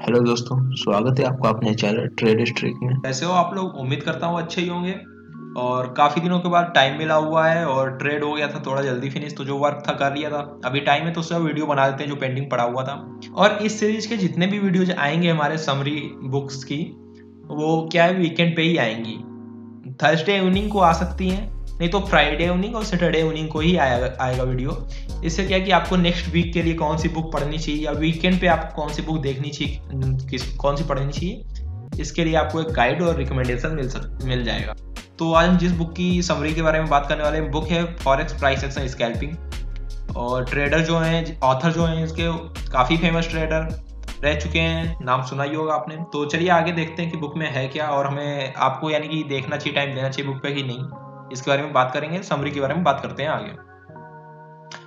Hello दोस्तों, स्वागत है आपका अपने चैनल ट्रेड स्ट्रीक में। कैसे हो आप लोग? उम्मीद करता हूँ अच्छे ही होंगे। और काफ़ी दिनों के बाद टाइम मिला हुआ है और ट्रेड हो गया था थोड़ा जल्दी फिनिश, तो जो वर्क था कर लिया था। अभी टाइम है तो उसका वीडियो बना देते हैं जो पेंडिंग पड़ा हुआ था। और इस सीरीज के जितने भी वीडियोज आएंगे हमारे समरी बुक्स की, वो क्या है, वीकेंड पे ही आएंगी। थर्सडे इवनिंग को आ सकती हैं, नहीं तो फ्राइडे इवनिंग और सैटरडे इवनिंग को ही आएगा वीडियो। इससे क्या है कि आपको नेक्स्ट वीक के लिए कौन सी बुक पढ़नी चाहिए या वीकेंड पे आपको कौन सी बुक देखनी चाहिए, कौन सी पढ़नी चाहिए, इसके लिए आपको एक गाइड और रिकमेंडेशन मिल जाएगा। तो आज हम जिस बुक की समरी के बारे में बात करने वाले हैं, बुक है फॉरेक्स प्राइस एक्शन स्कैल्पिंग। और ट्रेडर जो हैं, ऑथर जो हैं इसके, काफ़ी फेमस ट्रेडर रह चुके हैं, नाम सुना ही होगा आपने। तो चलिए आगे देखते हैं कि बुक में है क्या और हमें आपको यानी कि देखना चाहिए, टाइम देना चाहिए बुक पे कि नहीं, इसके बारे में बात करेंगे। समरी के बारे में बात करते हैं आगे।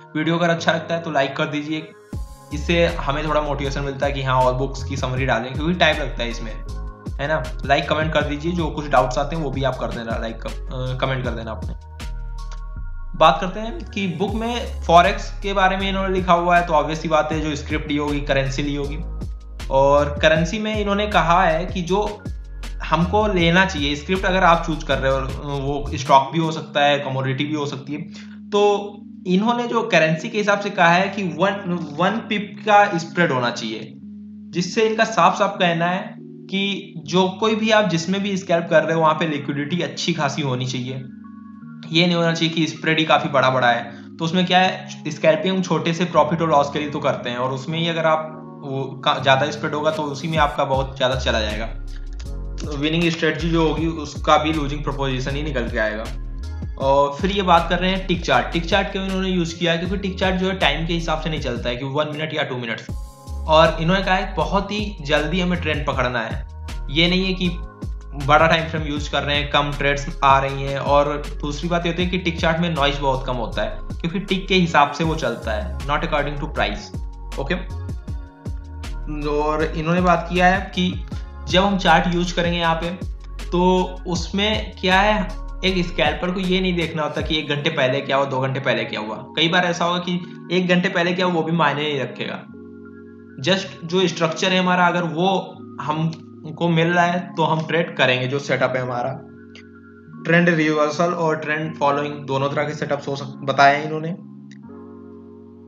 वीडियो अगर अच्छा लगता है तो लाइक कर दीजिए, इससे हमें थोड़ा मोटिवेशन मिलता है कि हाँ और बुक्स की समरी डालें, क्योंकि टाइम लगता है इसमें, है ना। लाइक कमेंट कर दीजिए, जो कुछ डाउट्स आते हैं वो भी आप कर देना, लाइक कमेंट कर देना अपने। बात करते हैं कि बुक में फॉरेक्स के बारे में इन्होंने लिखा हुआ है, तो ऑब्वियस सी बात है जो स्क्रिप्ट ली होगी, करेंसी ली होगी। और करेंसी में इन्होंने कहा है कि जो हमको लेना चाहिए, स्क्रिप्ट अगर आप चूज कर रहे हो, वो स्टॉक भी हो सकता है, कमोडिटी भी हो सकती है, तो इन्होंने जो करेंसी के हिसाब से कहा है कि वन पिप का स्प्रेड होना चाहिए, जिससे इनका साफ साफ कहना है कि जो कोई भी आप जिसमें भी स्कैल्प कर रहे हो वहां पे लिक्विडिटी अच्छी खासी होनी चाहिए। ये नहीं होना चाहिए कि स्प्रेड ही काफी बड़ा बड़ा है। तो उसमें क्या है, स्कैल्पिंग हम छोटे से प्रॉफिट और लॉस के लिए तो करते हैं, और उसमें ही अगर आप वो ज्यादा स्प्रेड होगा तो उसी में आपका बहुत ज्यादा चला जाएगा, तो विनिंग स्ट्रेटजी जो होगी उसका भी लूजिंग प्रोपोजिशन ही निकल के आएगा। और फिर ये बात कर रहे हैं टिक चार्ट। टिक चार्ट क्यों इन्होंने यूज किया है, क्योंकि टिक चार्ट जो है टाइम के हिसाब से नहीं चलता है कि 1 मिनट या 2 मिनट, और इन्होंने कहा है बहुत ही जल्दी हमें ट्रेंड पकड़ना है। ये नहीं है कि बड़ा टाइम फ्रेम यूज कर रहे हैं, कम ट्रेड्स आ रही हैं। और दूसरी बात ये होती है कि टिक चार्ट में नॉइज बहुत कम होता है, क्योंकि टिक के हिसाब से वो चलता है, not according to price. Okay. और इन्होंने बात किया है कि जब हम चार्ट यूज करेंगे यहाँ पे, तो उसमें क्या है, एक स्कैल्पर को ये नहीं देखना होता कि 1 घंटे पहले क्या हुआ, 2 घंटे पहले क्या हुआ। कई बार ऐसा होगा कि 1 घंटे पहले क्या हुआ वो भी मायने नहीं रखेगा। जस्ट जो स्ट्रक्चर है हमारा, अगर वो हमको मिल रहा है तो हम ट्रेड करेंगे। जो सेटअप है हमारा, ट्रेंड रिवर्सल और ट्रेंड फॉलोइंग, दोनों तरह के सेटअप्स बताए हैं इन्होंने।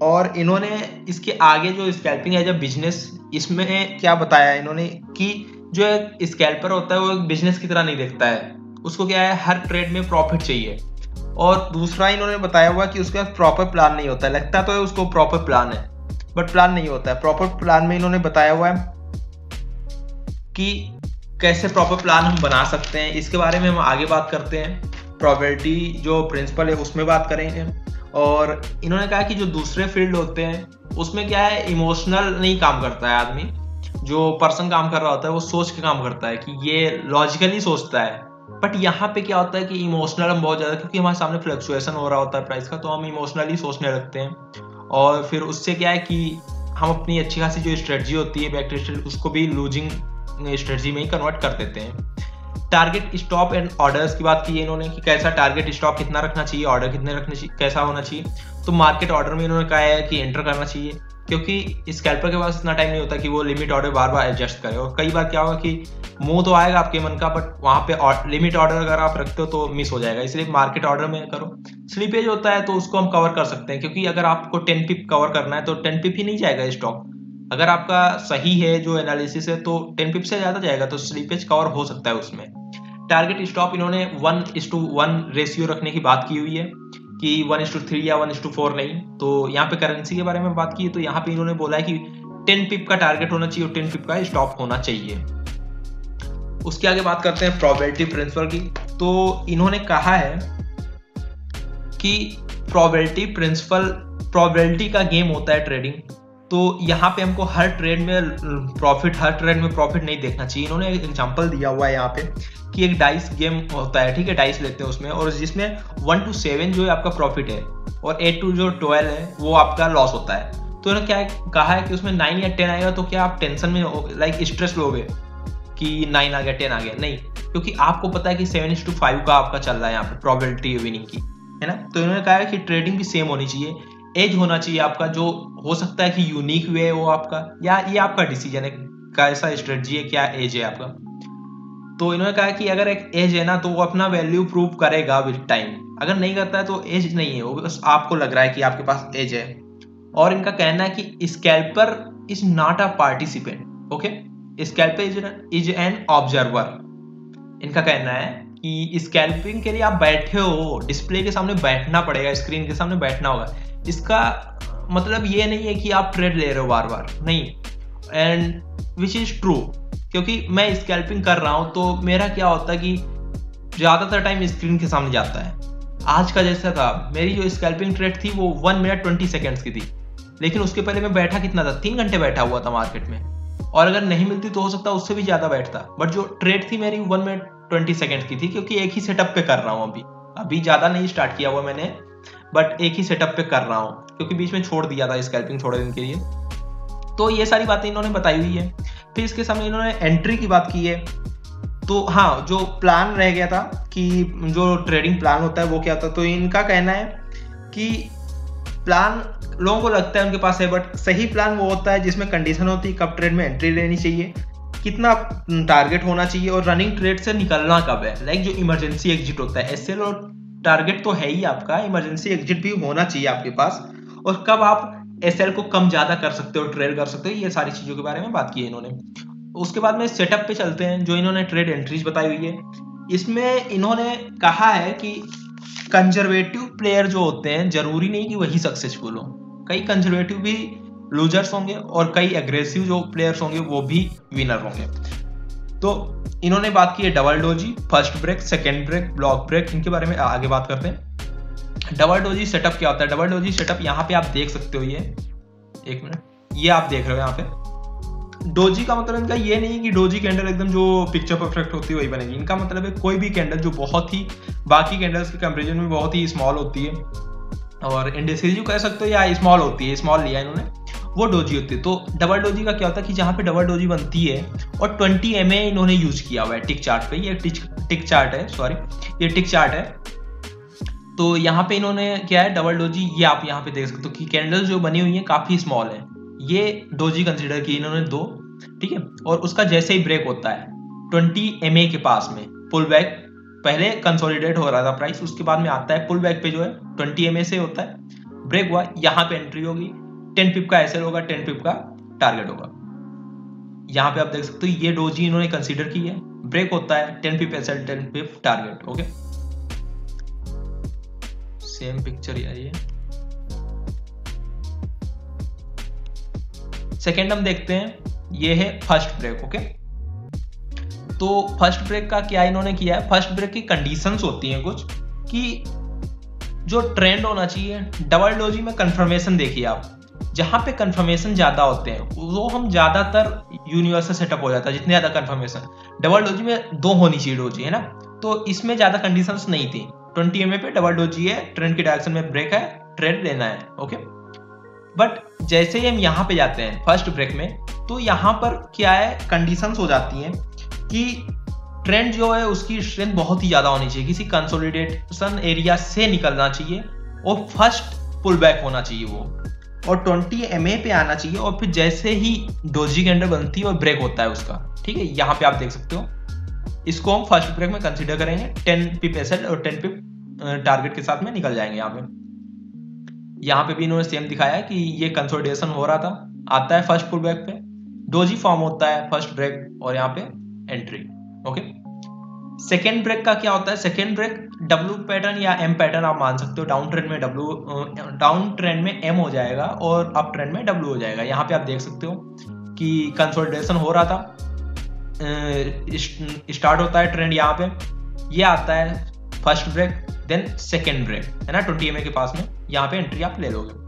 और इन्होंने इसके आगे जो स्कैल्पिंग है जब बिजनेस, इसमें क्या बताया इन्होंने कि जो एक स्कैल्पर होता है वो एक बिजनेस की तरह नहीं देखता है, उसको क्या है, हर ट्रेड में प्रॉफिट चाहिए। और दूसरा इन्होंने बताया हुआ कि उसका प्रॉपर प्लान नहीं होता है, लगता तो है उसको प्रॉपर प्लान है बट प्लान नहीं होता है। प्रॉपर प्लान में इन्होंने बताया हुआ है कि कैसे प्रॉपर प्लान हम बना सकते हैं, इसके बारे में हम आगे बात करते हैं। प्रोबेबिलिटी जो प्रिंसिपल है उसमें बात करेंगे। और इन्होंने कहा कि जो दूसरे फील्ड होते हैं उसमें क्या है, इमोशनल नहीं काम करता है आदमी, जो पर्सन काम कर रहा होता है वो सोच के काम करता है, कि ये लॉजिकली सोचता है। बट यहाँ पे क्या होता है कि इमोशनल हम बहुत ज्यादा, क्योंकि हमारे सामने फ्लक्चुएशन हो रहा होता है प्राइस का, तो हम इमोशनली सोचने लगते हैं। और फिर उससे क्या है कि हम अपनी अच्छी खासी जो स्ट्रेटजी होती है बैक स्ट्रेटजी, उसको भी लूजिंग स्ट्रेटजी में ही कन्वर्ट कर देते हैं। टारगेट स्टॉप एंड ऑर्डर्स की बात की है इन्होंने, कि कैसा टारगेट स्टॉप कितना रखना चाहिए, ऑर्डर कितने रखने चाहिए, कैसा होना चाहिए। तो मार्केट ऑर्डर में इन्होंने कहा है कि एंटर करना चाहिए, क्योंकि स्कैल्पर के पास इतना टाइम नहीं होता कि वो लिमिट ऑर्डर बार बार एडजस्ट करे। और कई बार क्या होगा कि मुंह तो आएगा आपके मन का, बट वहां पे लिमिट ऑर्डर अगर आप रखते हो तो मिस हो जाएगा, इसलिए मार्केट ऑर्डर में करो। स्लीपेज होता है तो उसको हम कवर कर सकते हैं, क्योंकि अगर आपको 10 पिप कवर करना है तो 10 पिप ही नहीं जाएगा स्टॉक। अगर आपका सही है जो एनालिसिस है तो 10 पिप से ज्यादा जाएगा, तो स्लीपेज कवर हो सकता है उसमें। टारगेट स्टॉप इन्होंने 1:1 रेशियो रखने की बात की हुई है, कि 1:3 या 1:4 नहीं। तो यहाँ पे करेंसी के बारे में बात की है, तो यहाँ पे इन्होंने बोला है कि 10 पिप का टारगेट होना चाहिए और 10 पिप का स्टॉप होना चाहिए। उसके आगे बात करते हैं प्रोबेबिलिटी प्रिंसिपल की। तो इन्होंने कहा है कि प्रोबेबिलिटी प्रिंसिपल, प्रोबेबिलिटी का गेम होता है ट्रेडिंग। तो यहाँ पे हमको हर ट्रेड में प्रॉफिट नहीं देखना चाहिए। इन्होंने एक एग्जांपल दिया हुआ है यहाँ पे कि एक डाइस गेम होता है, ठीक है, डाइस लेते हैं उसमें, और जिसमें 1 to 7 जो है आपका प्रॉफिट है और 8 to जो 12 है वो आपका लॉस होता है। तो इन्होंने क्या कहा है कि उसमें 9 या 10 आएगा तो क्या आप टेंशन में लाइक स्ट्रेस लोगे कि 9 आ गया 10 आ गया, नहीं, क्योंकि आपको पता है कि 7:5 का आपका चल रहा है यहाँ पे प्रोबेबिलिटी विनिंग की, है ना। तो इन्होंने कहा है कि ट्रेडिंग भी सेम होनी चाहिए, एज होना चाहिए आपका, जो हो सकता है कि यूनिक वे हो आपका, या ये आपका डिसीजन है। कैसा स्ट्रेटजी है, क्या एज है आपका। तो इन्होंने कहा कि अगर एक एज है ना तो वो अपना वैल्यू प्रूव करेगा विद टाइम, अगर नहीं करता है तो एज नहीं है, वो बस आपको लग रहा है कि आपके पास एज है। और इनका कहना है कि scalper is not a participant, okay, scalper is an observer. इनका कहना है कि स्कैल्पिंग के लिए आप बैठे हो, डिस्प्ले के सामने बैठना पड़ेगा, स्क्रीन के सामने बैठना होगा। इसका मतलब ये नहीं है कि आप ट्रेड ले रहे हो बार बार, नहीं, एंड विच इज ट्रू, क्योंकि मैं स्कैल्पिंग कर रहा हूं तो मेरा क्या होता है कि ज्यादातर टाइम स्क्रीन के सामने जाता है। आज का जैसा था, मेरी जो स्कैल्पिंग ट्रेड थी वो 1 मिनट 20 सेकेंड्स की थी, लेकिन उसके पहले मैं बैठा कितना था, 3 घंटे बैठा हुआ था मार्केट में, और अगर नहीं मिलती तो हो सकता उससे भी ज्यादा बैठता। बट जो ट्रेड थी मेरी 1 मिनट 20 सेकेंड्स की थी, क्योंकि एक ही सेटअप पे कर रहा हूँ अभी ज्यादा नहीं स्टार्ट किया हुआ मैंने, बट एक ही सेटअप पे कर रहा हूँ, क्योंकि बीच में छोड़ दिया था स्कैल्पिंग थोड़े दिन के लिए। तो ये सारी बातें इन्होंने बताई हुई है। फिर इसके सामने इन्होंने एंट्री की बात की है। तो हाँ, जो प्लान रह गया था कि जो ट्रेडिंग प्लान होता है वो क्या होता है, तो इनका कहना है कि प्लान लोगों को लगता है उनके पास है, बट सही प्लान वो होता है जिसमें कंडीशन होती है कब ट्रेड में एंट्री लेनी चाहिए, कितना टारगेट होना चाहिए, और रनिंग ट्रेड से निकलना कब है। लाइक जो इमरजेंसी एग्जिट होता है, एसएल और टारगेट तो है ही आपका, इमरजेंसी एग्जिट भी होना चाहिए आपके पास, और कब आप एसएल को कम ज्यादा कर सकते हो, ट्रेड कर सकते हो, ये सारी चीजों के बारे में बात की है इन्होंने। उसके बाद में सेटअप पे चलते हैं, जो इन्होंने ट्रेड एंट्रीज बताई हुई है। इसमें इन्होंने कहा है कि कंजर्वेटिव प्लेयर जो होते हैं जरूरी नहीं कि वही सक्सेसफुल हो, कई कंजर्वेटिव भी लूजर्स होंगे और कई एग्रेसिव जो प्लेयर्स होंगे वो भी विनर होंगे। तो इन्होंने बात की है double doji, first break, second break, block break, इनके बारे में आगे बात करते हैं। डबल डोजी सेटअप क्या होता है? डबल डोजी सेटअप यहाँ पे आप देख सकते हो, ये एक मिनट, ये आप देख रहे हो यहाँ पे। डोजी का मतलब इनका ये नहीं कि डोजी कैंडल एकदम जो पिक्चर परफेक्ट होती है वही बनेगी। इनका मतलब है कोई भी कैंडल जो बहुत ही बाकी कैंडल्स के कंपैरिजन में बहुत ही स्मॉल होती है, और इंडिसिजिव कह सकते हो या स्मॉल होती है, स्मॉल लिया इन्होंने, वो डोजी होती है। तो डबल डोजी का क्या होता है कि जहाँ पे डबल डोजी बनती है और 20 MA इन्होंने यूज किया हुआ है टिक चार्ट पे, ये टिक चार्ट है, सॉरी ये टिक चार्ट है। तो यहाँ पे इन्होंने क्या है, डबल डोजी, ये आप यहाँ पे देख सकते हो कि कैंडल्स जो बनी हुई है काफी स्मॉल है, ये डोजी कंसिडर की इन्होंने 2, ठीक है। और उसका जैसे ही ब्रेक होता है 20 MA के पास में पुल बैक, पहले कंसोलिडेट हो रहा था प्राइस, उसके बाद में आता है पुल बैक पे जो है 20 MA से होता है, ब्रेक हुआ, यहाँ पे एंट्री होगी, 10 पिप का एसएल होगा, 10 पिप का टारगेट होगा। यहाँ पे आप देख सकते हो ये डोजी इन्होंने कंसीडर की है, ब्रेक होता है 10 पिप एसएल, 10 पिप टारगेट, ओके। सेम पिक्चर यार ये। सेकेंड हम देखते हैं, ये है फर्स्ट ब्रेक, ओके। तो फर्स्ट ब्रेक का क्या इन्होंने किया है, फर्स्ट ब्रेक की कंडीशंस होती हैं कुछ, कि जो ट्रेंड होना चाहिए, डबल डोजी में कंफर्मेशन देखिए आप, जहां पे कंफर्मेशन ज्यादा होते हैं वो हम ज्यादातर यूनिवर्सल सेटअप हो जाता है, जितने ज्यादा कंफर्मेशन। डबल डोजी में 2 होनी चाहिए डोजी, है ना, तो इसमें ज्यादा कंडीशंस नहीं थी। 20 MA पे डबल डोजी है, ट्रेंड की डायरेक्शन में ब्रेक है, ट्रेड लेना है, ओके। बट जैसे ही हम यहाँ पे जाते हैं फर्स्ट ब्रेक में, तो यहाँ पर क्या है, कंडीशंस हो जाती हैं कि ट्रेंड जो है उसकी स्ट्रेंथ बहुत ही ज्यादा होनी चाहिए, किसी कंसोलिडेशन एरिया से निकलना चाहिए और फर्स्ट पुल बैक होना चाहिए वो, और 20 MA पे आना चाहिए, और फिर जैसे ही डोजी कैंडल बनती है और ब्रेक होता है उसका, ठीक है। यहाँ पे आप देख सकते हो, इसको हम फर्स्ट ब्रेक में कंसीडर करेंगे, 10 पिप एसएल और 10 पिप टारगेट के साथ में निकल जाएंगे। यहाँ पे भी इन्होंने सेम दिखाया है कि ये कंसोलिडेशन हो रहा था, आता है फर्स्ट पुल बैक पे, डोजी फॉर्म होता है फर्स्ट ब्रेक, और यहाँ पे एंट्री, ओके। सेकेंड ब्रेक का क्या होता है, सेकेंड ब्रेक डब्ल्यू पैटर्न या एम पैटर्न आप मान सकते हो, डाउन ट्रेंड में डाउन ट्रेंड में एम हो जाएगा और अप ट्रेंड में डब्ल्यू हो जाएगा। यहाँ पे आप देख सकते हो कि कंसोलिडेशन हो रहा था, स्टार्ट होता है ट्रेंड, यहाँ पे ये आता है first break, then second break, है ना, 20 MA के पास में, यहाँ पे एंट्री आप ले लोगे।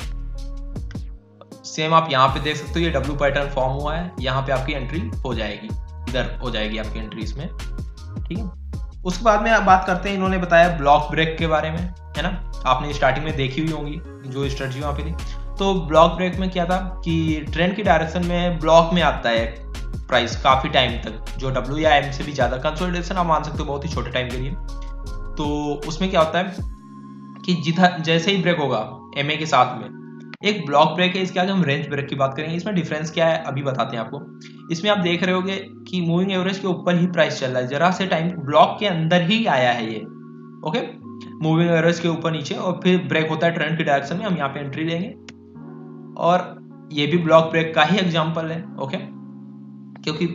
सेम आप यहाँ पे देख सकते हो, ये डब्ल्यू पैटर्न फॉर्म हुआ है, यहाँ पे आपकी एंट्री हो जाएगी, इधर हो जाएगी आपकी एंट्री इसमें, ठीक है। उसके बाद में आप बात करते हैं, इन्होंने बताया ब्लॉक ब्रेक के बारे में, है ना, आपने स्टार्टिंग में देखी हुई होंगी जो स्ट्रेटजी वहां पे थी। तो ब्लॉक ब्रेक में क्या था कि ट्रेंड की डायरेक्शन में ब्लॉक में आता है प्राइस काफी टाइम तक, जो डब्ल्यू या एम से भी ज्यादा, कंसोलिडेशन आप मान सकते हो बहुत ही छोटे टाइम के लिए। तो उसमें क्या होता है कि जैसे ही ब्रेक होगा MA के साथ में, एक ब्लॉक ब्रेक है, इसके आगे हम रेंज ब्रेक की बात करेंगे। इसमें डिफरेंस क्या है अभी बताते हैं आपको। इसमें आप देख रहे होगे कि मूविंग एवरेज के ऊपर ही प्राइस चल रहा है, जरा से टाइम ब्लॉक के अंदर ही आया है ये, ओके, मूविंग एवरेज के ऊपर नीचे, और फिर ब्रेक होता है ट्रेंड की डायरेक्शन में, हम यहाँ पे एंट्री लेंगे, और ये भी ब्लॉक ब्रेक का ही एग्जांपल है, ओके, क्योंकि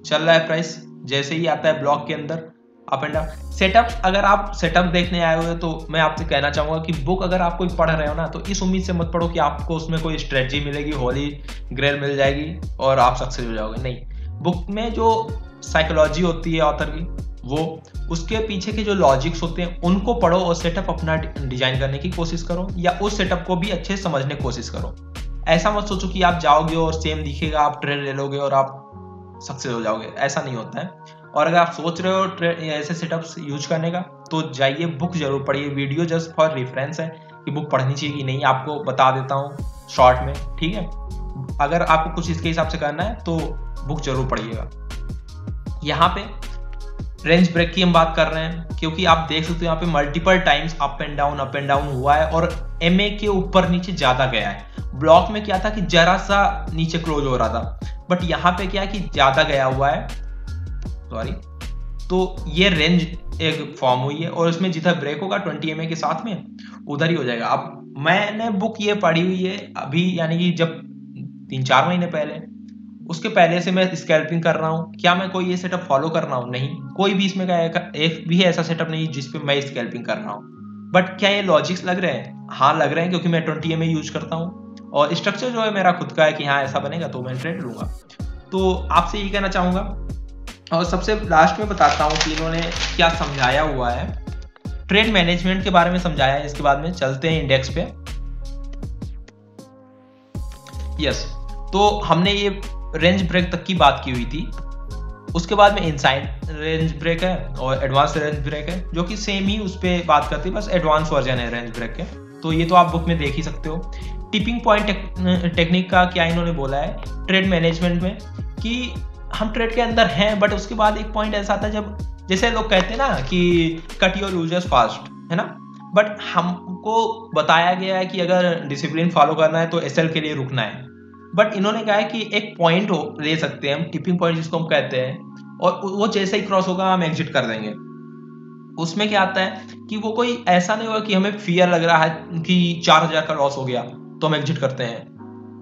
चल रहा है प्राइस, जैसे ही आता है ब्लॉक के अंदर अप एंड डाउन। सेटअप, अगर आप सेटअप देखने आए हो तो मैं आपसे कहना चाहूंगा कि बुक अगर आप कोई पढ़ रहे हो ना, तो इस उम्मीद से मत पढ़ो कि आपको उसमें कोई स्ट्रेटजी मिलेगी, होली ग्रेल मिल जाएगी और आप सक्सेस हो जाओगे। नहीं, बुक में जो साइकोलॉजी होती है ऑथर की, वो उसके पीछे के जो लॉजिक्स होते हैं उनको पढ़ो और सेटअप अपना डिजाइन करने की कोशिश करो, या उस सेटअप को भी अच्छे से समझने की कोशिश करो। ऐसा मत सोचो कि आप जाओगे और सेम दिखेगा, आप ट्रेड ले लोगे और आप सक्सेस हो जाओगे, ऐसा नहीं होता है। और अगर आप सोच रहे हो ऐसे सेटअप्स यूज करने का, तो जाइए बुक जरूर पढ़िए। वीडियो जस्ट फॉर रेफरेंस है कि बुक पढ़नी चाहिए कि नहीं, आपको बता देता हूँ शॉर्ट में, ठीक है। अगर आपको कुछ इसके हिसाब से करना है तो बुक जरूर पढ़िएगा। यहाँ पे रेंज ब्रेक की हम बात कर रहे हैं, क्योंकि आप देख सकते हो यहाँ पे multiple times up and down हुआ है, और एमए के ऊपर नीचे ज्यादा गया है। ब्लॉक में क्या था कि जरा सा नीचे क्लोज हो रहा था, बट यहाँ पे क्या है कि ज्यादा गया हुआ है, सॉरी, तो ये रेंज एक फॉर्म हुई है, और उसमें जितना ब्रेक होगा 20 MA के साथ में उधर ही हो जाएगा। अब मैंने बुक ये पढ़ी हुई है अभी, यानी कि जब 3-4 महीने पहले, उसके पहले से मैं स्कैल्पिंग कर रहा हूँ। क्या मैं कोई ये सेटअप फॉलो कर रहा हूँ? नहीं, कोई भी इसमें का एक भी ऐसा सेटअप नहीं जिसपे मैं स्कैल्पिंग कर रहा हूँ। बट क्या ये लॉजिक्स लग रहे हैं? हाँ लग रहे हैं, क्योंकि मैं 20 MA यूज करता हूँ और स्ट्रक्चर जो है मेरा खुद का है कि हाँ ऐसा बनेगा तो मैं ट्रेड लूंगा। तो आपसे यही कहना चाहूंगा, और सबसे लास्ट में बताता हूँ कि इन्होंने क्या समझाया हुआ है, ट्रेड मैनेजमेंट के बारे में समझाया है। इसके बाद में चलते हैं इंडेक्स पे। यस, तो हमने ये रेंज ब्रेक तक की बात की हुई थी। उसके बाद में इनसाइड रेंज ब्रेक है और एडवांस रेंज ब्रेक है, जो कि सेम ही उस पर बात करती है, बस एडवांस वर्जन है रेंज ब्रेक के। तो ये तो आप बुक में देख ही सकते हो। टिपिंग पॉइंट टेक्निक का क्या इन्होंने बोला है ट्रेड मैनेजमेंट में, कि हम ट्रेड के अंदर हैं, बट उसके बाद एक पॉइंट ऐसा आता है जब, जैसे लोग कहते हैं ना कि कट योर लूजर्स फास्ट, है ना, बट हमको बताया गया है कि अगर डिसिप्लिन फॉलो करना है तो एसएल के लिए रुकना है। बट इन्होंने कहा है कि एक पॉइंट ले सकते हैं हम, टिपिंग पॉइंट जिसको हम कहते हैं, और वो जैसे ही क्रॉस होगा हम एग्जिट कर देंगे। उसमें क्या आता है कि वो कोई ऐसा नहीं होगा कि हमें फियर लग रहा है कि 4000 का लॉस हो गया तो हम एग्जिट करते हैं,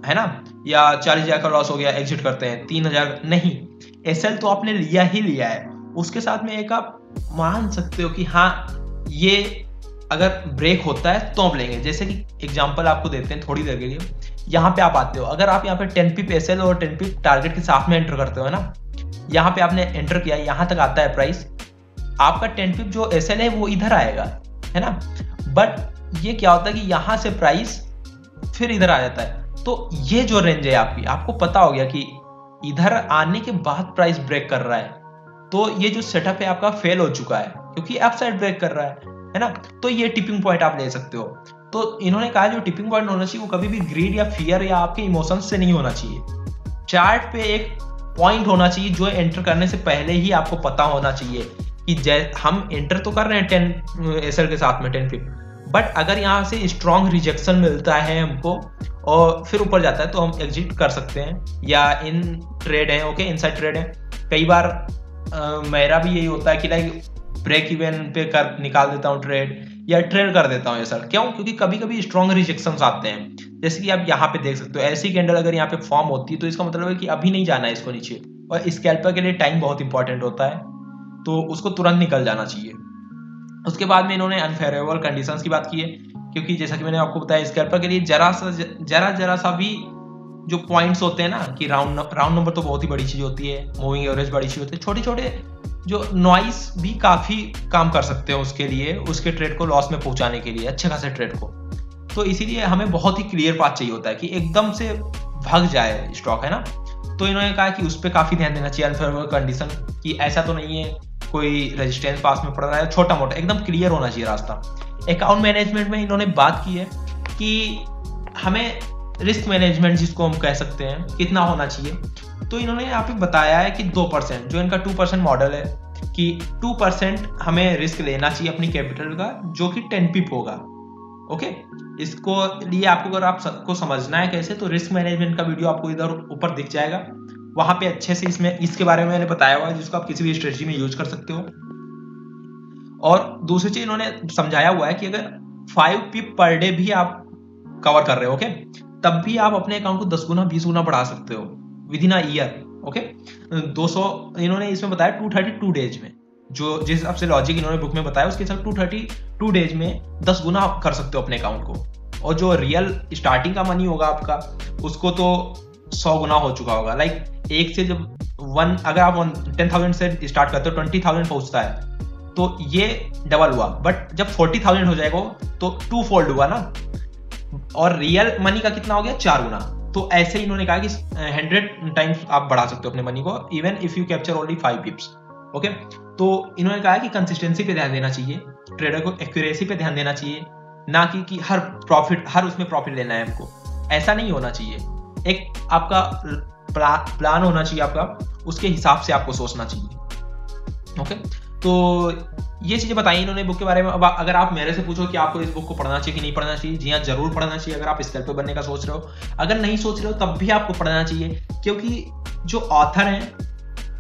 है ना, या 40,000 का लॉस हो गया एग्जिट करते हैं, 3,000 नहीं, एसएल तो आपने लिया ही लिया है। उसके साथ में एक आप मान सकते हो कि हाँ ये अगर ब्रेक होता है तो आप लेंगे। जैसे कि एग्जांपल आपको देते हैं थोड़ी देर के लिए, यहाँ पे आप आते हो, अगर आप यहाँ पे 10 पिप एसएल और 10 पिप टारगेट के साथ में एंटर करते हो ना, यहाँ पे आपने एंटर किया, यहाँ तक आता है प्राइस, आपका 10 पिप जो एसएल है वो इधर आएगा, है ना, बट ये क्या होता है कि यहाँ से प्राइस फिर इधर आ जाता है। तो ये जो रेंज है आपकी, आपको पता हो गया कि इधर आने के बाद प्राइस ब्रेक कर रहा है, तो ये जो सेटअप है आपका फेल हो चुका है, क्योंकि अप साइड ब्रेक कर रहा है ना। तो ये टिपिंग पॉइंट आप ले सकते हो। तो इन्होंने कहा जो टिपिंग पॉइंट होना चाहिए वो कभी भी ग्रीड या फियर या आपके इमोशंस से नहीं होना चाहिए। चार्ट पे एक पॉइंट होना चाहिए जो एंटर करने से पहले ही आपको पता होना चाहिए कि हम एंटर तो कर रहे हैं 10 एसएल के साथ में 10 पिप, बट अगर यहाँ से स्ट्रॉन्ग रिजेक्शन मिलता है हमको और फिर ऊपर जाता है तो हम एग्जिट कर सकते हैं, या इन ट्रेड है, ओके, इनसाइड ट्रेड है। कई बार मेरा भी यही होता है कि लाइक ब्रेक इवन पे कर निकाल देता हूँ ट्रेड, या ट्रेड कर देता हूँ ये सर। क्यों? क्योंकि कभी कभी स्ट्रॉन्ग रिजेक्शंस आते हैं, जैसे कि आप यहाँ पे देख सकते हो, ऐसी कैंडल अगर यहाँ पे फॉर्म होती है तो इसका मतलब है कि अभी नहीं जाना है इसको नीचे, और स्कैल्पर के लिए टाइम बहुत इंपॉर्टेंट होता है, तो उसको तुरंत निकल जाना चाहिए। उसके बाद में इन्होंने अनफेवरेबल कंडीशंस की बात की है, क्योंकि जैसा कि मैंने आपको बताया स्कैल्पर के लिए जरा सा भी जो पॉइंट्स होते हैं ना, कि राउंड नंबर तो बहुत ही बड़ी चीज होती है, मूविंग एवरेज बड़ी चीज होती है, छोटे छोटे जो नॉइस भी काफी काम कर सकते हैं उसके लिए, उसके ट्रेड को लॉस में पहुंचाने के लिए, अच्छे खासे ट्रेड को। तो इसीलिए हमें बहुत ही क्लियर पाथ चाहिए होता है कि एकदम से भाग जाए स्टॉक, है ना। तो इन्होंने कहा कि उस पर काफी ध्यान देना चाहिए अनफेवरेबल कंडीशन, कि ऐसा तो नहीं है कोई रेजिस्टेंस पास में पड़ रहा है, छोटा मोटा एकदम क्लियर होना चाहिए रास्ता। अकाउंट मैनेजमेंट में इन्होंने बात की है कि हमें रिस्क मैनेजमेंट जिसको हम कह सकते हैं कितना होना चाहिए, तो इन्होंने यहाँ पे बताया है कि 2%, जो इनका 2% मॉडल है, कि 2% हमें रिस्क लेना चाहिए अपनी कैपिटल का, जो कि 10 पिप होगा, ओके, इसको लिए आपको अगर आप सबको समझना है कैसे, तो रिस्क मैनेजमेंट का वीडियो आपको इधर ऊपर दिख जाएगा, वहां पे अच्छे से इसमें इसके बारे में मैंने बताया हुआ है, जिसको आप किसी भी स्ट्रेटजी में यूज कर सकते हो। और दूसरी चीज इन्होंने समझाया हुआ है कि अगर 5 पिप पर डे भी आप कवर कर रहे हो, ओके, तब भी आप अपने अकाउंट को 10 गुना 20 गुना बढ़ा सकते हो with in a year. Okay, 200 इन्होंने इसमें बताया 232 डेज में, जो जिस हिसाब से लॉजिक इन्होंने बुक में बताया उसके हिसाब 232 डेज में 10 गुना आप कर सकते हो अपने अकाउंट को। और जो रियल स्टार्टिंग का मनी होगा आपका, उसको तो 100 गुना हो चुका होगा। लाइक एक से जब अगर आप 10,000 से स्टार्ट करते हो 20,000 पहुंचता है, तो ये डबल हुआ। बट जब 40,000 हो जाएगा तो 2 फोल्ड हुआ ना, और रियल मनी का कितना हो गया, 4 गुना। तो ऐसे ही इन्होंने कहा कि 100 टाइम्स आप बढ़ा सकते हो अपने मनी को, even if you capture only 5 पिप्स। Okay, तो इन्होंने कहा कि कंसिस्टेंसी पे ध्यान देना चाहिए, ट्रेडर को एक्यूरेसी पे ध्यान देना चाहिए, ना कि हर उसमें प्रॉफिट लेना है हमको, ऐसा नहीं होना चाहिए। एक आपका प्लान होना चाहिए आपका, उसके हिसाब से आपको सोचना चाहिए। ओके, तो ये चीजें बताई इन्होंने बुक के बारे में। अब अगर आप मेरे से पूछो कि आपको इस बुक को पढ़ना चाहिए कि नहीं पढ़ना चाहिए, जी हाँ, जरूर पढ़ना चाहिए। अगर आप स्कैल्पर बनने का सोच रहे हो, अगर नहीं सोच रहे हो तब भी आपको पढ़ना चाहिए, क्योंकि जो ऑथर हैं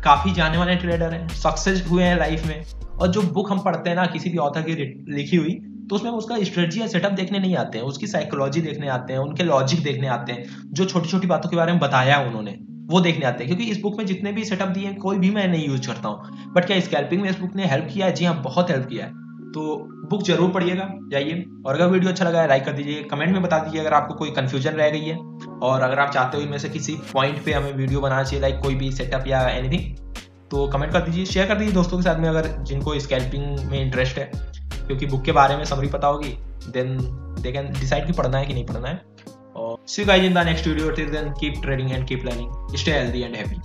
काफी जाने वाले ट्रेडर हैं, सक्सेस हुए हैं लाइफ में। और जो बुक हम पढ़ते हैं ना किसी भी ऑथर की लिखी हुई, तो उसमें उसका स्ट्रेटजी या सेटअप देखने नहीं आते हैं, उसकी साइकोलॉजी देखने आते हैं, उनके लॉजिक देखने आते हैं, जो छोटी छोटी बातों के बारे में बताया है उन्होंने वो देखने आते हैं। क्योंकि इस बुक में जितने भी सेटअप दिए हैं कोई भी मैं नहीं यूज करता हूँ, बट क्या स्कैल्पिंग में इस बुक ने हेल्प किया है? जी हाँ, बहुत हेल्प किया है। तो बुक जरूर पढ़िएगा, जाइए। और अगर वीडियो अच्छा लगा है लाइक कर दीजिए, कमेंट में बता दीजिए अगर आपको कोई कंफ्यूजन रह गई है, और अगर आप चाहते हो इनमें से किसी पॉइंट पे हमें वीडियो बनाना चाहिए, लाइक कोई भी सेटअप या एनीथिंग, तो कमेंट कर दीजिए, शेयर कर दीजिए दोस्तों के साथ में अगर जिनको स्कैल्पिंग में इंटरेस्ट है। क्योंकि बुक के बारे में समरी पता होगी, देन दे कैन डिसाइड कि पढ़ना है कि नहीं पढ़ना है। और see you guys in the next video, till then keep trading and keep learning, stay healthy and happy.